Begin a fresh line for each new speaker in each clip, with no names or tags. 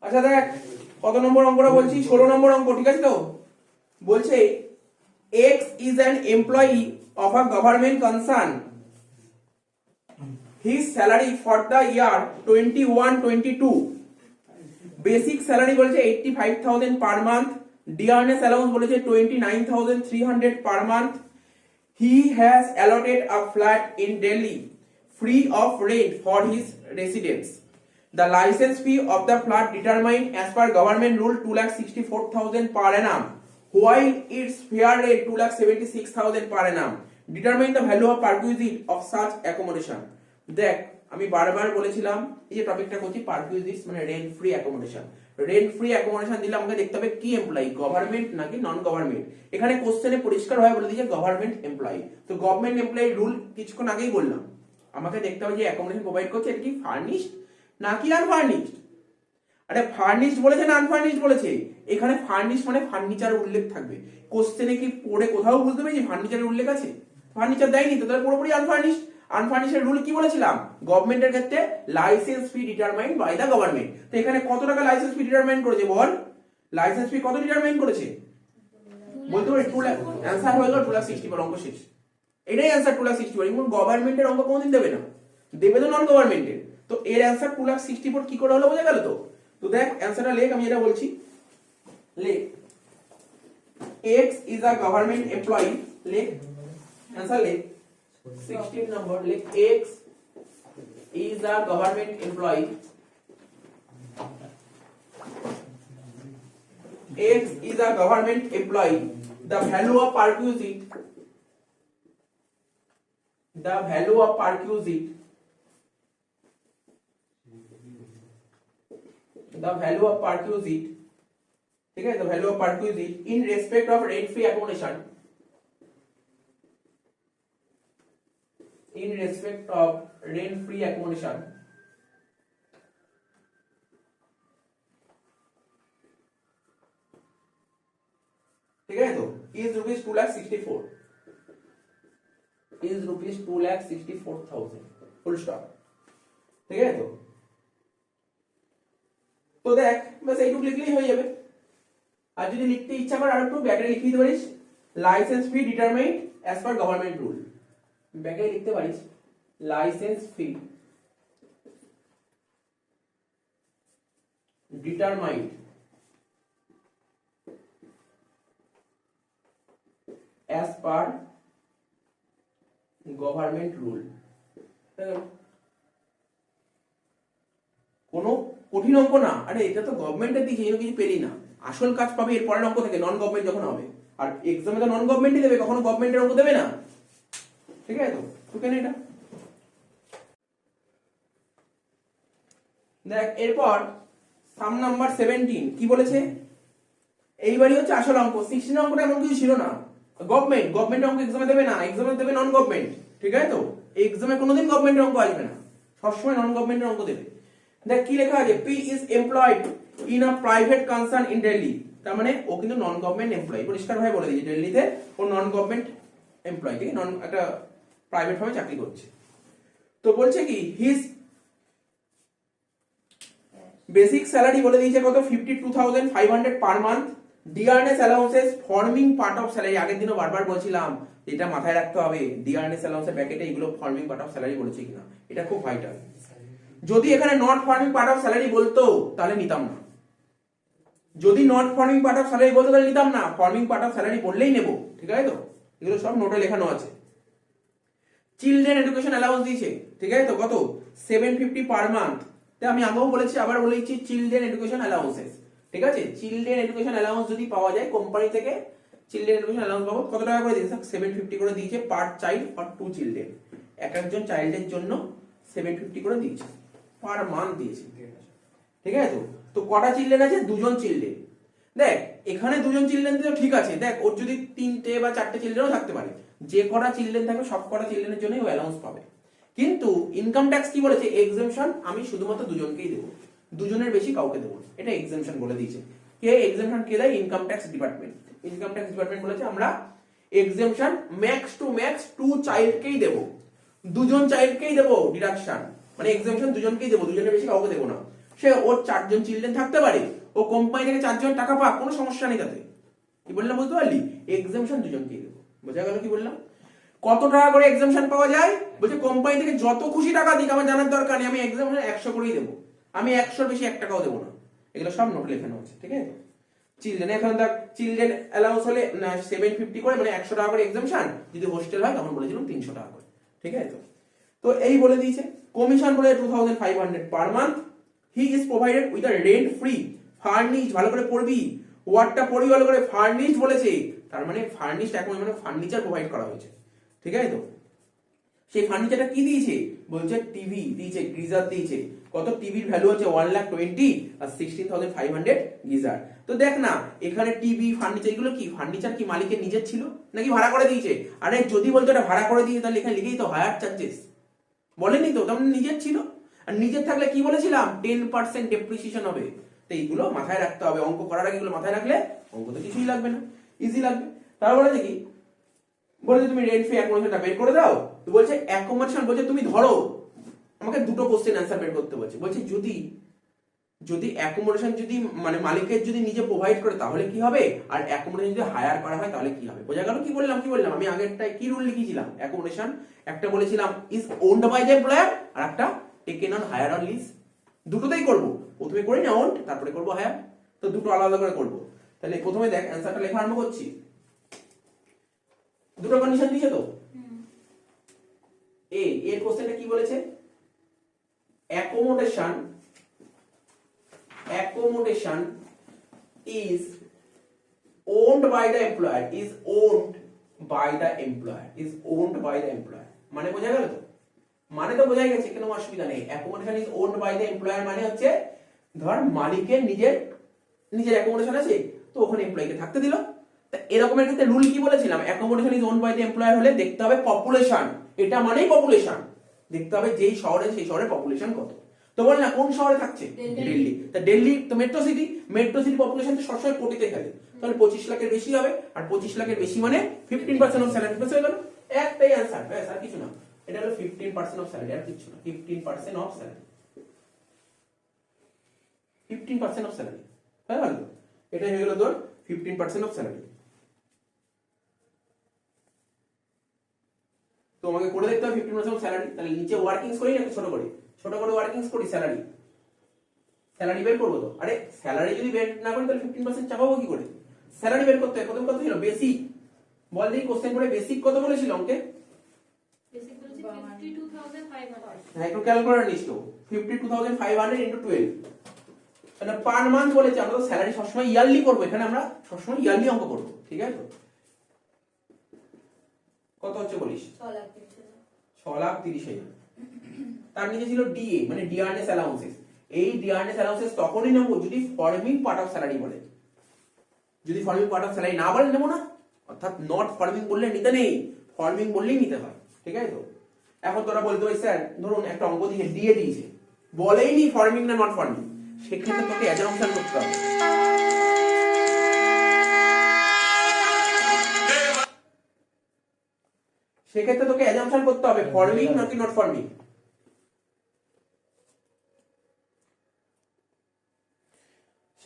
আচ্ছা দেখ কত নম্বর অঙ্কটা বলছি, 16 নম্বর অঙ্ক, ঠিক আছে তো? বলছে X is an employee of a government concern. His salary for the year 21-22, basic salary বলেছে 85,000 per month, dearness allowance বলেছে 29,300 per month. He has allotted a flat in Delhi free of rent for his residence. The license fee of the flat determined as per government rule 2,64,000 per annum, while its fair rate 2,76,000 per annum. Determine the value of perquisite of such accommodation. দেখ আমি বারবার বলেছিলাম এই যে টপিকটা করছি পারকুইজিটস মানে rent free accommodation. Rent free accommodation দিলে আমাকে দেখতে হবে কি এমপ্লয়ি, গভর্নমেন্ট নাকি নন গভর্নমেন্ট। এখানে কোশ্চেনে পরিষ্কার ভাবে বলে দিয়েছে গভর্নমেন্ট এমপ্লয়ি। তো গভর্নমেন্ট এমপ্লয়ি রুল কিছুক্ষণ আগেই বললাম, আমাকে দেখতে হবে যে অ্যাকোমোডেশন প্রোভাইড করছে এটা কি ফার্নিশড নাকি আনফার্নিশড। আরে ফার্নিশড বলেছে না আনফার্নিশড বলেছে? এখানে ফার্নিশড মানে ফার্নিচারের উল্লেখ থাকবে। কোশ্চেনে কি পড়ে কোথাও বুঝতে পেরেছি ফার্নিচারের উল্লেখ আছে? ফার্নিচার দেয়নি তো, তাহলে পুরোপুরি আনফার্নিশড। আনফার্নিশড রুল কি বলেছিলাম? গভর্নমেন্টের ক্ষেত্রে license fee determined by the government. তো এখানে কত টাকা লাইসেন্স ফি ডিটারমাইন্ড করেছে বল? লাইসেন্স ফি কত ডিটারমাইন্ড করেছে বলতে পারি? 2 লাখ। অ্যানসার হয়ে গেল 2,60,000, অঙ্ক শেষ। এটাই অ্যানসার 2,60,000। এবং গভর্নমেন্টের অঙ্ক কোনদিন দেবে না, দেবে তো নন গভর্নমেন্টের। তো এর অ্যানসার 2,60,000 কি করে হলো বোঝা গেল তো? তো দেখ অ্যানসারটা লেখ, আমি এটা বলছি লেখ। X is a government employee, লেখ অ্যানসার লেখ 16 number, লেখ X is a government employee. X is a government employee. The value of perquisite, the value of perquisite, the value of perquisite, ठीक है, the value of perquisite in respect of rent free accommodation, in respect of rent free accommodation, ठीक है तो is rupees 2,64,000, is rupees 2,64,000, full stop, ठीक है तो দেখ बस এইটুকু লিখলেই হয়ে যাবে। আর যদি লিখতে ইচ্ছা করে আর একটু ব্যাকে লিখে দিতে পারিস licence fee determined as per government rule. ব্যাকে লিখতে পারিস licence fee determined as per government rule. কোনো কঠিন অঙ্ক না, আরে এটা তো গভর্নমেন্টের দিকে এর কিছু পেলি না, আসল কাজ পাবে এর পরের অঙ্ক থেকে নন গভর্নমেন্ট যখন হবে। আর এক্সামে তো নন গভর্নমেন্টই দেবে, কখনো গভর্নমেন্টের অঙ্ক দেবে না, ঠিক আছে তো? তো কেন এটা দেখ। এরপর সাম নাম্বার 17 কি বলেছে? এইবারই হচ্ছে আসল অঙ্ক। 16 অঙ্কটা এমন কিছু ছিল না। গভর্নমেন্ট অঙ্ক এক্সামে দেবে না, এক্সামে দেবে নন গভর্নমেন্ট, ঠিক আছে তো? এক্সামে কোনোদিন গভর্নমেন্টের অঙ্ক আসবে না, সবসময় নন গভর্নমেন্টের অঙ্ক দেবে। দেখ কি লেখা আছে, P is employed in a private concern in Delhi. তার মানে ও কিন্তু নন গভর্নমেন্ট এমপ্লয়ি, পরিষ্কার ভাবে বলে দিয়েছে দিল্লিতে ও নন গভর্নমেন্ট এমপ্লয়ি, ঠিক নন একটা প্রাইভেট ভাবে চাকরি করছে। তো বলছে কি হিজ বেসিক স্যালারি বলে দিয়েছে কত, 52,500 per month. Dearness allowances forming part of salary, আগের দিনও বারবার বলছিলাম এটা মাথায় রাখতে হবে, ডিয়ারনেস অ্যালাউন্সের ব্র্যাকেটে এগুলো ফর্মিং পার্ট অফ স্যালারি বলেছে কিনা, এটা খুব ভাইটাল। যদি এখানে not forming part of salary বলতো তাহলে নিতাম না, যদি not forming part of salary বলতো তাহলে নিতাম না, ফর্মিং পার্ট অফ স্যালারি বললেই নেব, ঠিক আছে তো? এগুলো সব নোটে লেখানো আছে। চিলড্রেন এডুকেশন অ্যালাউন্স দিয়েছে, ঠিক আছে তো, কত 750 পার মান্থ। আমি আগেও বলেছি আবার বলেছি চিলড্রেন এডুকেশন অ্যালাউন্সেস, ঠিক আছে? চিলড্রেন এডুকেশন অ্যালাউন্স যদি পাওয়া যায় কোম্পানি থেকে, চিলড্রেন এডুকেশন অ্যালাউন্স পাবো কত টাকা করে দিয়েছে? 750 করে দিয়েছে পার চাইল্ড ফর 2 চিলড্রেন। একজন চাইল্ডের জন্য 750 করে দিয়েছে পার মান্থ দিয়েছে, ঠিক আছে তো? তো কটা চিলড্রেন আছে? 2 জন চিলড্রেন। দেখ এখানে 2 জন চিলড্রেন দিলে ঠিক আছে, দেখ ওর যদি 3টে বা 4টে চিলড্রেনও থাকতে পারে, যে কটা চিলড্রেন থাকবে সব কটা চিলড্রেনের জন্যই ও অ্যালাউন্স পাবে। কিন্তু ইনকাম ট্যাক্স কি বলেছে? এক্সেমশন আমি শুধুমাত্র 2 জনকেই দেবো, 2 জনের বেশি কাউকে দেবো, এটা এক্সেমশন বলে দিয়েছে। কে এক্সেমশন কে দেয়? Income tax department. Income tax department বলেছে আমরা এক্সেমশন ম্যাক্স টু ম্যাক্স 2 চাইল্ডকেই দেব, দুজন চাইল্ডকেই দেব ডিডাকশন, মানে এক্সেমশন দুজনকেই দেব, দুজনের বেশি কাউকে দেব না। সে ওর 4 জন চিলড্রেন থাকতে পারে, ও কোম্পানি থেকে 4 জন টাকা পাক, কোনো সমস্যা নেই তাতে। কি বললাম বুঝতে পারলি? এক্সেমশন দুজনকেই দেব। বোঝা গেল কি বললাম? কত টাকা করে এক্সেমশন পাওয়া যায়? বলছে কোম্পানি থেকে যত খুশি টাকা দিক আমার জানার দরকার নেই, আমি এক্সেমশন 100 করেই দেবো, আমি 100 বেশি 1 টাকাও দেবো না। এগুলো সব নোট লেখানো আছে, ঠিক আছে? চিলড্রেন এখন দেখ, চিলড্রেন অ্যালাউন্স হলে 750 করে, মানে 100 টাকা করে এক্সেমশন, যদি হোস্টেল হয় তখন বলেছিলাম 300 টাকা করে, ঠিক আছে? তো এই বলে দিয়েছে। কমিশন বলে 2500 per month. He is provided with a rent free furnish, ভালো করে পড়বি, ওয়ার্ডটা পড়বি ভালো করে, ফার্নিশ বলেছে, তার মানে ফার্নিশড এখন মানে ফার্নিচার প্রোভাইড করা হয়েছে, ঠিক আছে? তো সেই ফার্নিচারটা কি দিয়েছে? বলছে টিভি দিয়েছে, গিজার দিয়েছে। কত? টিভির ভ্যালু হচ্ছে 1,20,000 আর 16,500 গিজার। তো দেখ না, এখানে টিভি ফার্নিচার, এগুলো কি ফার্নিচার কি মালিকের নিজের ছিল নাকি ভাড়া করে দিয়েছে? আরে যদি বলতো এটা ভাড়া করে দিয়েছে তাহলে এখানে লিখেই তো হায়ার চার্জেস, বলেনি তো, তেমন নিজের ছিল। আর নিজের থাকলে কি বলেছিলাম? 10% ডেপ্রিসিয়েশন হবে। তো এইগুলো মাথায় রাখতে হবে, অঙ্ক করার আগে এগুলো মাথায় রাখলে অঙ্ক তো কিছুই লাগবে না, ইজি লাগবে। তারপরে দেখি বলছে তুমি রেন্ট ফি অ্যাকোমোডেশনটা বের করে দাও। তো বলছে অ্যাকোমোডেশন, বলছে তুমি ধরো, আমাকে দুটো কোশ্চেন অ্যান্সার বের করতে বলছে। বলছে যদি অ্যাকোমোডেশন যদি মানে মালিকের যদি নিজে প্রোভাইড করে তাহলে কি হবে, আর অ্যাকোমোডেশন যদি হায়ার করা হয় তাহলে কি হবে। বোঝা গেল কি বললাম? আমি আগেরটায় কি রুল লিখেছিলাম? অ্যাকোমোডেশন একটা বলেছিলাম is owned by the employer, আর একটা taken on hire on lease. দুটোতেই করব, প্রথমে করি না ওন্ড, তারপরে করব হায়ার। তো দুটো আলাদা করে করব। তাহলে প্রথমে দেখ অ্যান্সারটা লেখা আরম্ভ করছি। দুটো কন্ডিশন দিয়েছে তো। এর কোশ্চেনটা কি বলেছে? Accommodation is owned by the employer, মানে বোঝা গেল তো? মানে তো বোঝা গেছে, কোনো অসুবিধা নেই। Accommodation is owned by the employer মানে হচ্ছে ধর মালিকের নিজের অ্যাকোমোডেশন আছে, তো ওখানে এমপ্লয়িকে থাকতে দিল। তা এরকমের ক্ষেত্রে রুল কি বলেছিলাম? Accommodation is owned by the employer হলে দেখতে হবে পপুলেশন, এটা মানেই পপুলেশন, দেখতে হবে যেই শহরে সেই শহরের পপুলেশন কত। তো বল না কোন শহরে থাকছে? দিল্লি। তা দিল্লি তো মেট্রো সিটি পপুলেশন তো সবসময় কোটিতে খেলে, তাহলে 25 লাখের বেশি হবে, আর 25 লাখের বেশি মানে 15% অফ স্যালারি। বুঝতে গেল? একটাই অ্যানসার, ব্যাস আর কিছু না। এটা হলো 15% অফ স্যালারি, আর কিছু না। 15% অফ স্যালারি, 15% অফ স্যালারি, হয়ে গেল? এটা হয়ে গেল তোর 15% অফ স্যালারি। তো আমাকে করে দেখতে হবে 15% অফ স্যালারি। তাহলে নিচে ওয়ার্কিংস করি নাকি ছোট করে ওয়ার্কিংস করি? স্যালারি বের করবো তো। আরে স্যালারি যদি বের না করি তাহলে 15% চাপাবো কি করে? স্যালারি বের করতে হয়। প্রথম কত ছিল? বেসিক। বল দেখি কোশ্চেন করে বেসিক কত বলেছিল অঙ্কে?
বেসিক বলেছে 52,500।
হ্যাঁ, একটু ক্যালকুলেটর নিস তো। 52,500 ইনটু 12, মানে পার মান্থ বলেছে। আমরা তো স্যালারি সবসময় ইয়ারলি করবো, এখানে আমরা সবসময় ইয়ারলি অঙ্ক করবো, ঠিক আছে তো? কত হচ্ছে বলিস? 6,30,000। তার নিচে ছিল ডিএ মানে ডিআরএস অ্যালাউন্সেস। এই ডিআরএস অ্যালাউন্সেস তখনই নেব যদি ফর্মিং পার্ট অফ স্যালারি বলে। যদি ফর্মিং পার্ট অফ স্যালারি না বলে নেব না, অর্থাৎ নট ফর্মিং বললে নিতে নেই, ফর্মিং বললেই নিতে হয়, ঠিক আছে তো? এখন তোরা বলতে পারিস স্যার ধরুন একটা অঙ্ক দিয়ে ডিএ দিয়েছে, বলেইনি ফর্মিং না নট ফর্মিং, সেক্ষেত্রে তোকে অ্যাজাম্পশন করতে হবে। সেক্ষেত্রে তোকে অ্যাজাম্পশন করতে হবে ফর্মিং নাকি নট ফর্মিং।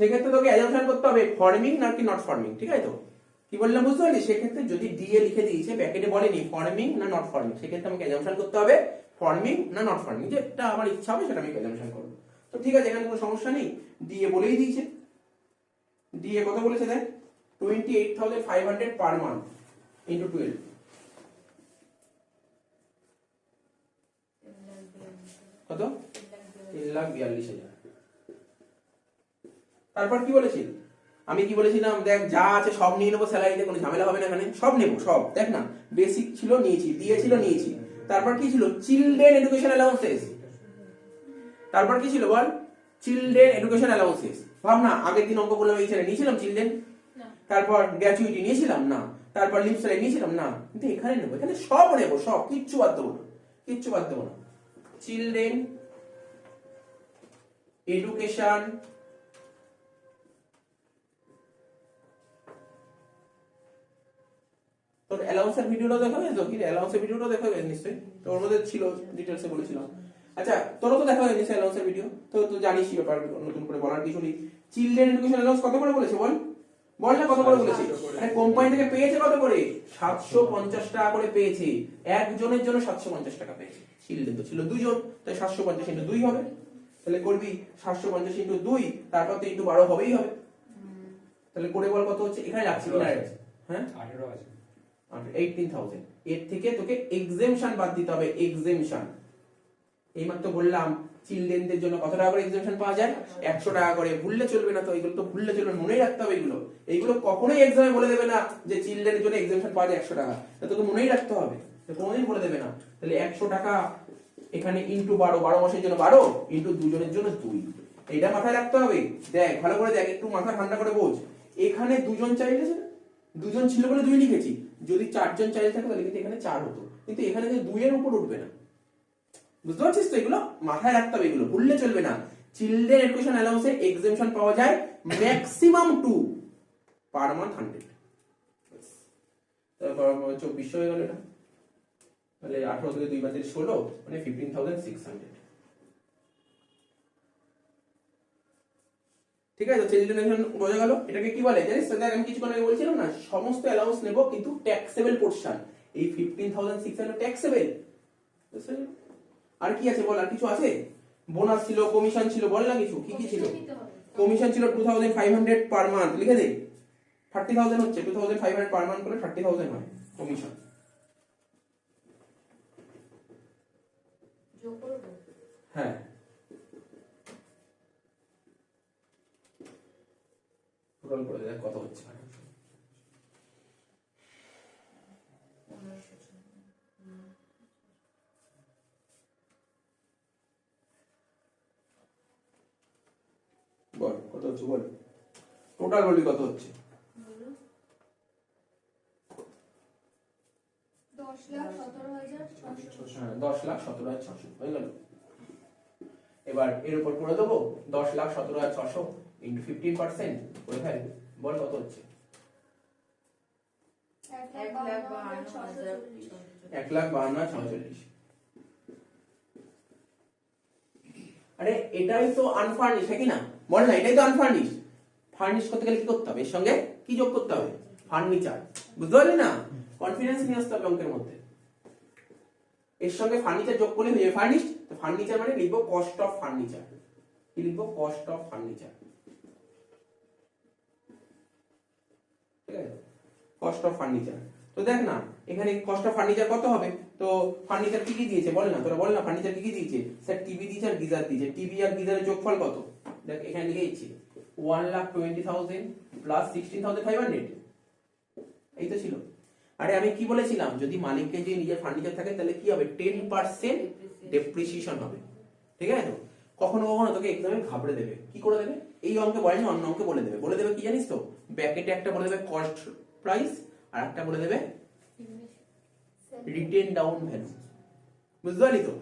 সেক্ষেত্রে তোকে অ্যাজাম্পশন করতে হবে ফর্মিং নাকি নট ফর্মিং, ঠিক আছে তো? কি বললাম বুঝতে পারলি? সেক্ষেত্রে যদি ডিএ লিখে দিয়েছে ব্র্যাকেটে বলেনি ফর্মিং না নট ফর্মিং, সেক্ষেত্রে আমাকে অ্যাজাম্পশন করতে হবে ফর্মিং না নট ফর্মিং, যেটা আমার ইচ্ছা হবে সেটা আমি অ্যাজাম্পশন করব। তো ঠিক আছে, এখানে কোনো সমস্যা নেই, ডিএ বলেই দিয়েছে। ডিএ কত বলেছে দেখ? 28,500 পার মান্থ ইনটু 12, কত? 3,42,000। তারপর কি বলেছি? আমি কি বলেছিলাম? দেখ যা আছে সব নিয়ে নেবো, স্যালারিতে কোনো ঝামেলা হবে না, এখানে সব নেবো, সব। দেখ না, বেসিক ছিল নিয়েছি, দিয়েছিল নিয়েছি। তারপর কি ছিল? Children education allowances. তারপর কি ছিল বল? Children education allowances. ভাব না, আগের দিন অঙ্ক করলাম এই ছেলে নিয়েছিলাম চিলড্রেন, তারপর গ্র্যাচুইটি নিয়েছিলাম না, তারপর লিভ স্যালারি নিয়েছিলাম না, কিন্তু এখানে নেবো, এখানে সব নেবো, সব, কিচ্ছু বাদ দেবো না, কিচ্ছু বাদ দেবো না। চিলড্রেন এডুকেশন তোর অ্যালাউন্সের ভিডিওটা দেখাবে তো? কি অ্যালাউন্সের ভিডিওটা দেখাবে নিশ্চয়ই, তো ওর মধ্যে ছিল, ডিটেইলসে বলেছিলাম। আচ্ছা তোরও তো দেখা হয়নি অ্যালাউন্সের ভিডিও, তো তুই জানিস ব্যাপার, নতুন করে বলার কিছু নেই। চিলড্রেন এডুকেশন অ্যালাউন্স কত করে বলেছে বল, বল না কত করে বলেছে? আরে কোম্পানি থেকে পেয়েছে কত করে? 750 টাকা করে পেয়েছে, একজনের জন্য 750 টাকা পেয়েছে। চিলড্রেন তো ছিল দুইজন, তাই 750 ইনটু 2 হবে, তাহলে করবি 750 ইনটু 2, তারপর তো ইনটু 12 হবেই হবে। তাহলে করে বল কত হচ্ছে, এখানে রাখছি কিনা রাখছি? হ্যাঁ
18 আছে,
18,000। এর থেকে তোকে এক্সেমশন বাদ দিতে হবে, এক্সেমশন। এইমাত্র বললাম চিলড্রেনদের জন্য কত টাকা করে এক্সেমশন পাওয়া যায়, 100 টাকা করে। ভুললে চলবে না তো, এগুলো তো ভুললে চলবে, মনেই রাখতে হবে এগুলো। এইগুলো কখনোই এক্সামে বলে দেবে না যে চিলড্রেনের জন্য এক্সেমশন পাওয়া যায় 100 টাকা, তা তোকে মনেই রাখতে হবে, তো কোনোদিন বলে দেবে না। তাহলে 100 টাকা এখানে ইনটু 12, 12 মাসের জন্য 12 ইনটু দুজনের জন্য 2, এইটা মাথায় রাখতে হবে। দেখ ভালো করে দেখ, একটু মাথা ঠান্ডা করে বোঝ। এখানে দুজন চাইলে, দুজন ছিল বলে 2 লিখেছি, যদি 4 জন চাইলে থাকে তাহলে কিন্তু এখানে 4 হতো, কিন্তু এখানে যে 2 এর উপর উঠবে না। বুঝতে পারছিস তো? এগুলো মাথায় রাখতে হবে, এগুলো ভুললে চলবে না। চিলড্রেন এডুকেশন অ্যালাউন্সে এক্সেমশন পাওয়া যায় ম্যাক্সিমাম 2 পার মান্থ 100। তারপর 2400 হয়ে গেল এটা, তাহলে 18 থেকে 2 বাতিল 16, মানে 15,600। ঠিক আছে, চিলড্রেন এডুকেশন বোঝা গেল। এটাকে কি বলে জানিস তো? দেখ আমি কিছুক্ষণ আগে বলছিলাম না, সমস্ত অ্যালাউন্স নেব কিন্তু ট্যাক্সেবল পোরশন। এই 15,600 ট্যাক্সেবল। আর কি আছে বল, আর কিছু আছে? বোনাস ছিল, কমিশন ছিল, বল না কিছু, কি কি ছিল? কমিশন ছিল 2,500 পার মান্থ, লিখে দে। 30,000 হচ্ছে, 2,500 পার মান্থ করে 30,000 হয় কমিশন।
যোগ করব,
হ্যাঁ টোটাল করে দেখ কত হচ্ছে। বল কত হচ্ছে, বল টোটাল বলি কত হচ্ছে?
10,17,600।
হ্যাঁ 10,17,600 হয়ে গেল। এবার এর উপর করে দেবো 10,17,600 ইন্টু 15% করে ফেল, বল কত হচ্ছে? 1,52,640। আরে এটাই তো আনফার্নিশ, হ্যাঁ কি না? বল না, এটাই তো আনফার্নিশ। ফার্নিশ করতে গেলে কি করতে হবে? এর সঙ্গে কি যোগ করতে হবে? ফার্নিচার। বুঝতে পারলি না? কনফিডেন্স নিয়ে আসতে হবে অঙ্কের মধ্যে। এর সঙ্গে ফার্নিচার যোগ করলে হয়ে যাবে ফার্নিশ। তো ফার্নিচার মানে লিখবো কস্ট অফ ফার্নিচার। কি লিখবো? Cost of furniture. ঠিক আছে, কস্ট অফ ফার্নিচার। তো দেখ না এখানে কস্ট অফ ফার্নিচার কত হবে? তো ফার্নিচার কি কি দিয়েছে বল না, তোরা বল না ফার্নিচার কি কি দিয়েছে? স্যার টিভি দিয়েছে আর গিজার দিয়েছে। টিভি আর গিজারের যোগফল কত? দেখ এখানে লিখে দিচ্ছি, 1,20,000 প্লাস 16,500। এই তো ছিল। আরে আমি কি বলেছিলাম, যদি মালিককে যে নিজের ফার্নিচার থাকে তাহলে কি হবে? 10% ডেপ্রিসিয়েশন হবে। ঠিক আছে তো? কখনো কখনো তোকে এক্সামে ঘাবড়ে দেবে, কি করে দেবে? এই অঙ্কে বলে না, অন্য অঙ্কে বলে দেবে। বলে দেবে কি জানিস তো? ব্র্যাকেটে একটা বলে দেবে কস্ট প্রাইস, আর একটা বলে দেবে রিটেন ডাউন ভ্যালু। বুঝতে পারলি তো?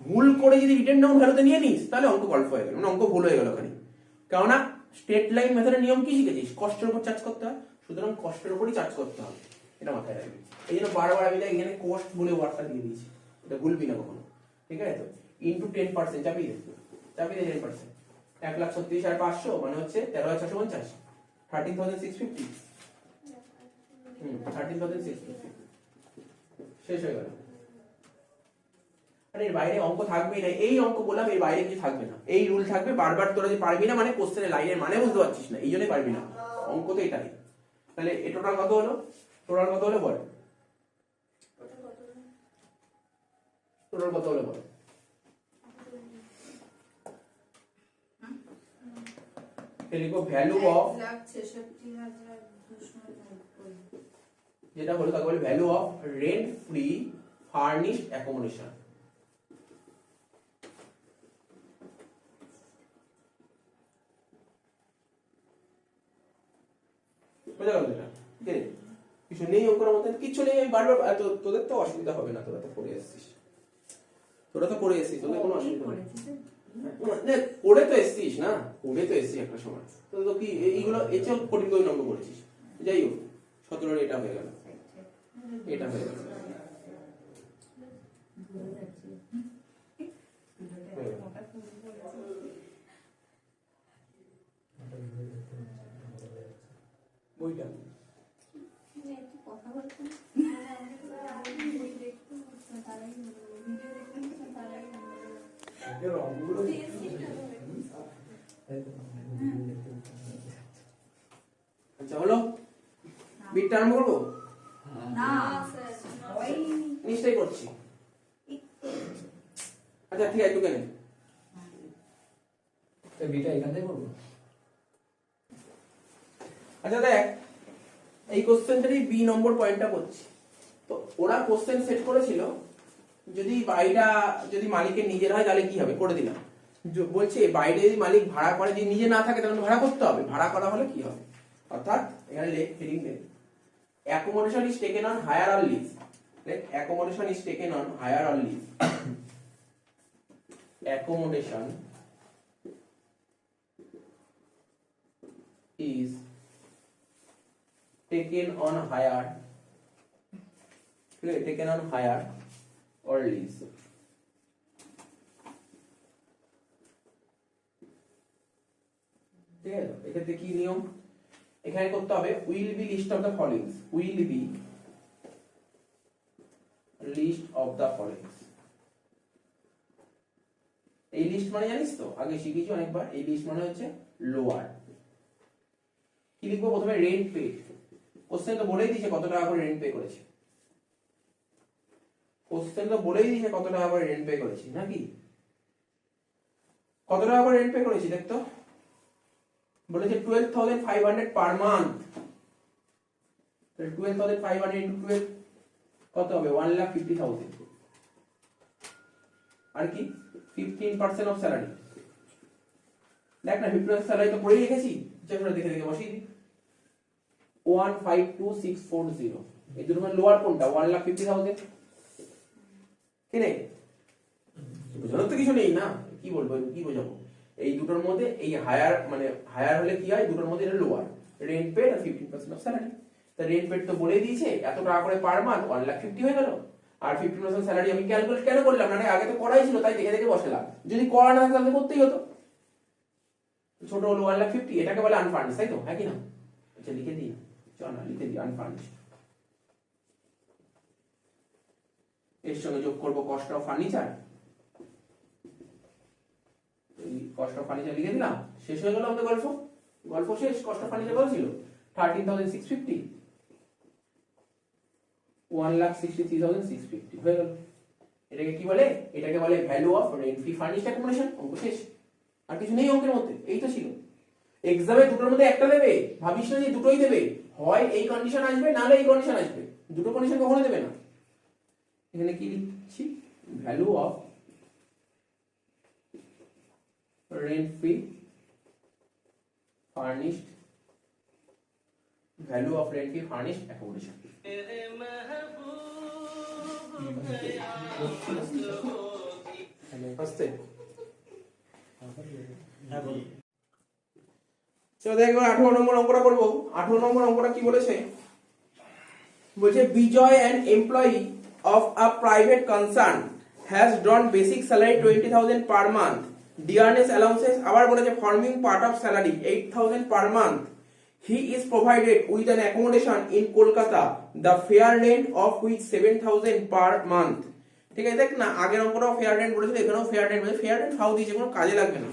ভুল করে যদি রিটেন ডাউন ভ্যালুতে নিয়ে নিস তাহলে অঙ্ক গল্প হয়ে গেল, মানে অঙ্ক ভুল হয়ে গেল ওখানে। কেননা স্ট্রেট লাইন মেথডের নিয়ম কি শিখেছিস? কষ্টের উপর চার্জ করতে হয়, সুতরাং কষ্টের উপরই চার্জ করতে হবে, এটা মাথায় রাখবি। এই জন্য বারবার আমি এখানে কস্ট বলে ওয়ার্ডটা দিয়ে দিয়েছি, এটা ভুলবি না কখনো। ঠিক আছে তো? ইন্টু 10% চাপিয়ে দে, চাপিয়ে দে 10%। 1,36,500 মানে হচ্ছে 13,650, 13,650। 13,650 শেষ হয়ে গেল। আরে এর বাইরে অঙ্ক থাকবেই না, এই অঙ্ক বললাম, এর বাইরে কিছু থাকবে না। এই রুল থাকবে, বারবার তোরা যে পারবি না মানে কোশ্চেনের লাইনের মানে বুঝতে পারছিস না, এই জন্যই পারবি না। অঙ্ক তো এটাই। তাহলে এ টোটাল কত হলো? টোটাল কত হলো বল? টোটাল কত হলো বল? লিখো ভ্যালু অফ, যেটা হলো তাকে বলে value of rent free furnished accommodation. বুঝা গেল এটা? কিছু নেই অঙ্কের মধ্যে, কিছু নেই। আমি বারবার তোদের তো অসুবিধা হবে না, তোরা তো পড়ে এসেছিস, তোদের কোনো অসুবিধা নেই। পড়ে তো এসছিস না, পড়ে তো এসছিস একটা সময়, তো কি এইগুলো এর চেয়ে কঠিন কঠিন অঙ্ক করেছিস। যাই হোক 17 এটা হয়ে গেল। এটা হয়ে গেছে। বইটা
একটু কথা বলতে
আচ্ছা হলো, বিটটা আরম্ভ করবো?
না
স্যার
নিশ্চয়ই করছি। আচ্ছা ঠিক আছে, টুকে নে।
বিটা এখান থেকে করবো।
আচ্ছা দেখ, এই কোশ্চেনটারই বি নম্বর পয়েন্টটা করছি। তো ওরা কোশ্চেন সেট করেছিল যদি বাড়িটা যদি মালিকের নিজের হয় তাহলে কি হবে, করে দিলাম। বলছে বাইরে যদি মালিক ভাড়া করে, যদি নিজে না থাকে তাহলে ভাড়া করতে হবে, ভাড়া করা হলে কি হবে। অর্থাৎ এখানে লেখ হেডিং লেখ accommodation is taken on hire or lease. লেখ accommodation is taken on hire or lease. Accommodation is taken on hire, taken on hire or lease. ঠিক আছে, এক্ষেত্রে কি নিয়ম এখানে করতে হবে, will be list of the followings, will be list of the followings. এই লিস্ট মানে জানিস তো, আগে শিখেছি অনেকবার, এই লিস্ট মানে হচ্ছে লোয়ার। কি লিখবো প্রথমে, রেন্ট পেড। কোশ্চেন তো বলেই দিয়েছে কত টাকা করে রেন্ট পে করেছে, কোশ্চেন তো বলেই দিয়েছে কত টাকা করে রেন্ট পে করেছি নাকি, কত টাকা করে রেন্ট পে করেছি দেখতো, বলেছে 12,500 পার মান্থ। 12,500 ইনটু 12 কত হবে, 1,50,000। আর কি 15% অফ স্যালারি। দেখ না 15% স্যালারি তো পড়েই রেখেছি, যেটা দেখে দেখে বসিয়ে দিই। 152,640, এই দুটোর মধ্যে লোয়ার কোনটা, 1,50,000। কি নেই, বোঝানোর তো কিছু নেই না, কি বলবো, কি বোঝাবো। এই দুটোর মধ্যে এই হায়ার মানে হায়ার হলে কি হয়, দুটোর মধ্যে এটা লোয়ার, রেন্ট পেড আর 15% অফ স্যালারি। তা রেন্ট পেড তো বলেই দিয়েছে এত টাকা করে পার মান্থ, 1,50,000 হয়ে গেল। আর 15% স্যালারি আমি ক্যালকুলেট কেন করলাম না, আগে তো করাই ছিল, তাই দেখে দেখে বসালাম। যদি করা না থাকলে তাহলে করতেই হতো। ছোট হলো 1,50,000, এটাকে বলে আনফার্নিশ, তাই তো, হ্যাঁ কি না। আচ্ছা লিখে দিই, চল না লিখে দিই আনফার্নিশ। এর সঙ্গে যোগ করবো cost of furniture, cost of furniture লিখে দিলাম, শেষ হয়ে গেল আমাদের গল্প, গল্প শেষ। কস্ট অফ ফার্নিচার কত ছিল, 13,650, 1,63,650 হয়ে গেল। এটাকে কি বলে, এটাকে বলে value of rent free furnished accommodation. অঙ্ক শেষ, আর কিছু নেই অঙ্কের মধ্যে, এই তো ছিল। এক্সামে দুটোর মধ্যে একটা দেবে, ভাবিস না যে দুটোই দেবে, হয় এই কন্ডিশন আসবে নাহলে এই কন্ডিশন আসবে, দুটো কন্ডিশন কখনো দেবে না। এখানে কি লিখছি, value of rent free furnished, value of rent free furnished accommodation. আস্তে চলো দেখো 18 নম্বর অঙ্কটা করবো। 18 নম্বর অঙ্কটা কি বলেছে, বলছে বিজয় an employee of a private concern has drawn basic salary 20,000 per month, dearness allowances আবার বলেছে forming part of salary 8,000 per month. He is provided with an accommodation in Kolkata, the fair rent of which 7,000 per month. ঠিক আছে, দেখ না আগের অঙ্কটাও fair rent বলেছিল, এখানেও fair rent বলেছে। ফেয়ার রেন্ট ফাউ দিয়েছে, কোনো কাজে লাগবে না।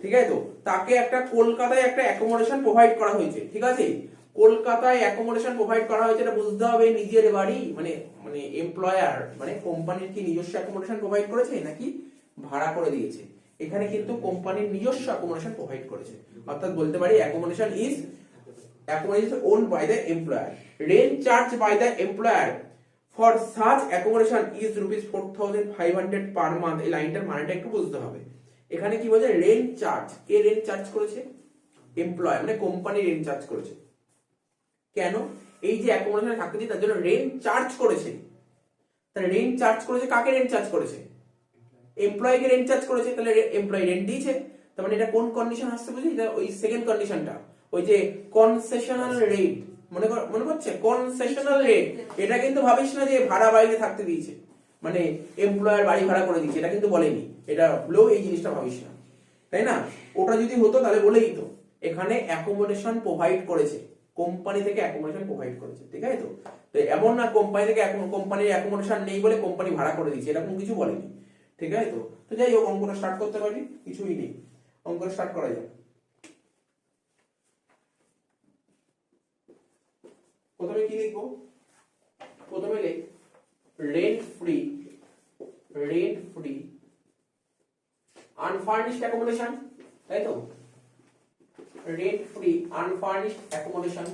ঠিক আছে, তো তাকে একটা কলকাতায় একটা অ্যাকোমোডেশন প্রোভাইড করা হয়েছে। ঠিক আছে, কলকাতায় অ্যাকোমোডেশন প্রোভাইড করা হয়েছে, এটা বুঝতে হবে নিজের বাড়ি মানে মানে এমপ্লয়ার মানে কোম্পানির কি নিজস্ব অ্যাকোমোডেশন প্রোভাইড করেছে নাকি ভাড়া করে দিয়েছে। এখানে কিন্তু কোম্পানির নিজস্ব অ্যাকোমোডেশন প্রোভাইড করেছে, অর্থাৎ বলতে পারি accommodation is owned by the employer. Rent charged by the employer for such accommodation is rupees 4,500 per month. এই লাইনটার মানেটা একটু বুঝতে হবে। এখানে কি বলছে, রেন্ট চার্জ, কে রেন্ট চার্জ করেছে, এমপ্লয় মানে কোম্পানি রেন্ট চার্জ করেছে। কেন, এই যে অ্যাকোমোডেশনে থাকতে দিই তার জন্য রেন্ট চার্জ করেছে। তাহলে রেন্ট চার্জ করেছে, কাকে রেন্ট চার্জ করেছে, এমপ্লয়কে রেন্ট চার্জ করেছে, তাহলে এমপ্লয় রেন্ট দিয়েছে। তার মানে এটা কোন কন্ডিশন আসছে বুঝলি, ওই সেকেন্ড কন্ডিশনটা, ওই যে কনসেশনাল রেট, মনে করছে কনসেশনাল রেট। এটা কিন্তু ভাবিস না যে ভাড়া বাইরে থাকতে দিয়েছে, মানে এমপ্লয়ার বাড়ি ভাড়া করে দিয়েছে, এটা কিন্তু বলেনি। এটা হলেও এই জিনিসটা ভাবিস না, তাই না? ওটা যদি হতো তাহলে বলেই তো, এখানে অ্যাকোমোডেশন প্রোভাইড করেছে, কোম্পানি থেকে অ্যাকোমোডেশন প্রোভাইড করেছে, ঠিক আছে তো? তো এমন না কোম্পানি থেকে কোম্পানির অ্যাকোমোডেশন নেই বলে কোম্পানি ভাড়া করে দিয়েছে, এরকম কিছু বলেনি, ঠিক আছে তো? তো যাই হোক, অঙ্কটা স্টার্ট করতে পারি, কিছুই নেই, অঙ্কটা স্টার্ট করা যায়। প্রথমে কি লিখবো? প্রথমে লিখ রেন্ট ফ্রি আনফার্নিশড অ্যাকোমোডেশন, তাই তো? রেন্ট ফ্রি আনফার্নিশড অ্যাকোমোডেশন,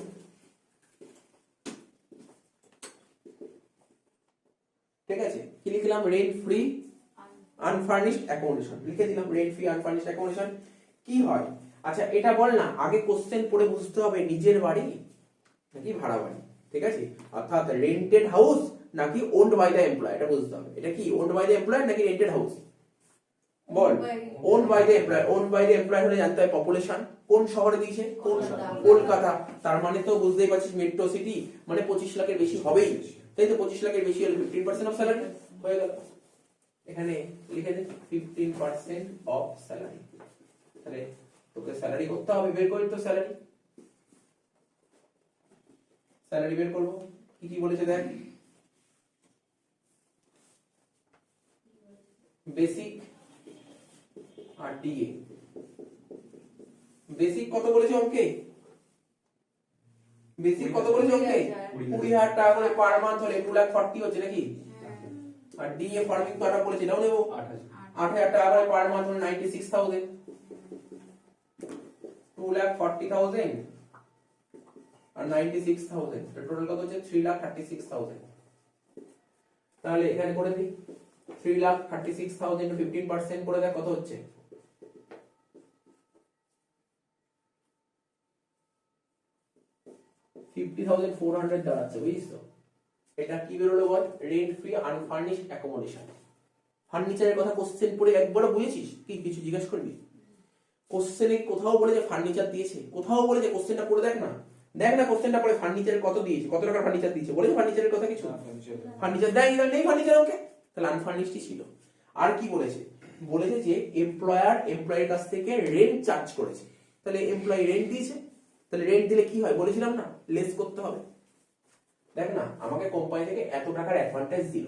ঠিক আছে? কি লিখলাম? রেন্ট ফ্রি আনফার্নিশড অ্যাকোমোডেশন লিখে দিলাম। রেন্ট ফ্রি আনফার্নিশড অ্যাকোমোডেশন কি হয়? আচ্ছা এটা বল না, আগে কোশ্চেন পড়ে বুঝতে হবে নিজের বাড়ি নাকি ভাড়া বাড়ি, ঠিক আছে? অর্থাৎ রেন্টেড হাউস নাকি ওন্ড বাই দ্য এমপ্লয়ার, এটা বুঝতে হবে। এটা কি ওন্ড বাই দ্য এমপ্লয়ার নাকি রেন্টেড হাউস? বল। Owned by the employer. Owned by the employer হলে জানতে হয় পপুলেশন কোন শহরে দিয়েছে, কোন কলকাতা। তার মানে তো বুঝতেই পারছিস মেট্রো সিটি মানে 25 লাখের বেশি হবেই, তাই তো? 25 লাখের বেশি হলে 15% অফ স্যালারি হয়ে গেল। এখানে লিখে দে 15% অফ স্যালারি। তাহলে তোকে স্যালারি করতে হবে, বের করি তো স্যালারি। স্যালারি বের করবো, কি কি বলেছে দেখ। বেসিক আর ডিএ। বেসিক কত বলেছে অঙ্কে? বেসিক কত বলেছে অঙ্কে? 20,000 টাকা করে পার মান্থ হলে 2,40,000 হচ্ছে নাকি? আর ডিএ ফার্মিং করা বলেছে, নাও নেবো 8,000 টাকা করে পার মান্থ হলে 96,000। 2,40,000 আর 96,000, টোটাল কত হচ্ছে? 3,36,000। তাহলে এখানে করে দিই 3,36,000 15% করে দেখ কত হচ্ছে? 50,400 দাঁড়াচ্ছে, বুঝিস তো? এটা কি বেরোলো বল? Rent free unfurnished accommodation. ফার্নিচারের কথা কোশ্চেন পড়ে একবারও বুঝেছিস কি? কিছু জিজ্ঞেস করবি? কোশ্চেনে কোথাও বলে যে ফার্নিচার দিয়েছে? কোথাও বলে যে? কোশ্চেনটা পড়ে দেখ না, দেখ না কোশ্চেনটা পড়ে, ফার্নিচারের কত দিয়েছে, কত টাকা ফার্নিচার দিয়েছে বলেছে? ফার্নিচারের কথা কিছু? ফার্নিচার দেয় নেই, ফার্নিচার ওকে, তাহলে আনফার্নিশডই ছিল। আর কি বলেছে? বলেছে যে এমপ্লয়ার এমপ্লয়ের কাছ থেকে রেন্ট চার্জ করেছে, তাহলে এমপ্লয়ি রেন্ট দিয়েছে, তাহলে রেন্ট দিলে কি হয় বলেছিলাম না, লেস করতে হবে। দেখ না, আমাকে কোম্পানি থেকে এত টাকার অ্যাডভান্টেজ দিল,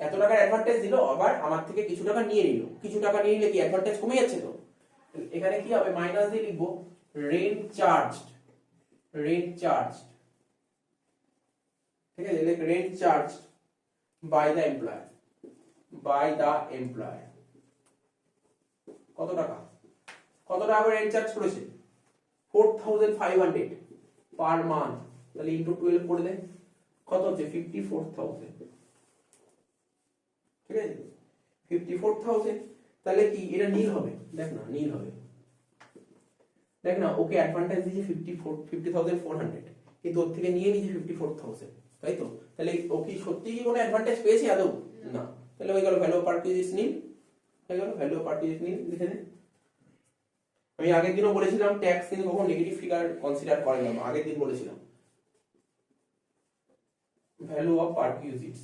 এত টাকার অ্যাডভান্টেজ দিল, আবার আমার থেকে কিছু টাকা নিয়ে নিল, কিছু টাকা নিয়ে নিলে কি অ্যাডভান্টেজ কমে যাচ্ছে? তো এখানে কি হবে? মাইনাস দিয়ে লিখবো রেন্ট চার্জড, রেন্ট চার্জড, ঠিক আছে? Rent charged by the employer, by the employer. কত টাকা? কত টাকা করে রেন্ট চার্জ করেছে? 4,500 পার মান্থ। তাহলে ইনটু 12 করে দে, কত হচ্ছে? 54,000, ঠিক আছে? 54,000। তাহলে কি এটা নীল হবে? দেখ না, নীল হবে। দেখ না, ওকে অ্যাডভান্টেজ দিয়েছে 50,400, কিন্তু ওর থেকে নিয়ে নিয়েছে 54,000, তাই তো? তাহলে ও কি সত্যি কি কোনো অ্যাডভান্টেজ পেয়েছে আদৌ? না। তাহলে হয়ে গেল ভ্যালু অফ পারচেজ নীল, হয়ে গেল ভ্যালু অফ পারচেজ নীল, লিখে দে। আমি আগের দিনও বলেছিলাম ট্যাক্স কিন্তু কখন নেগেটিভ ফিগার কনসিডার করে না, আগের দিন বলেছিলাম। Value of purchase,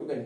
okay.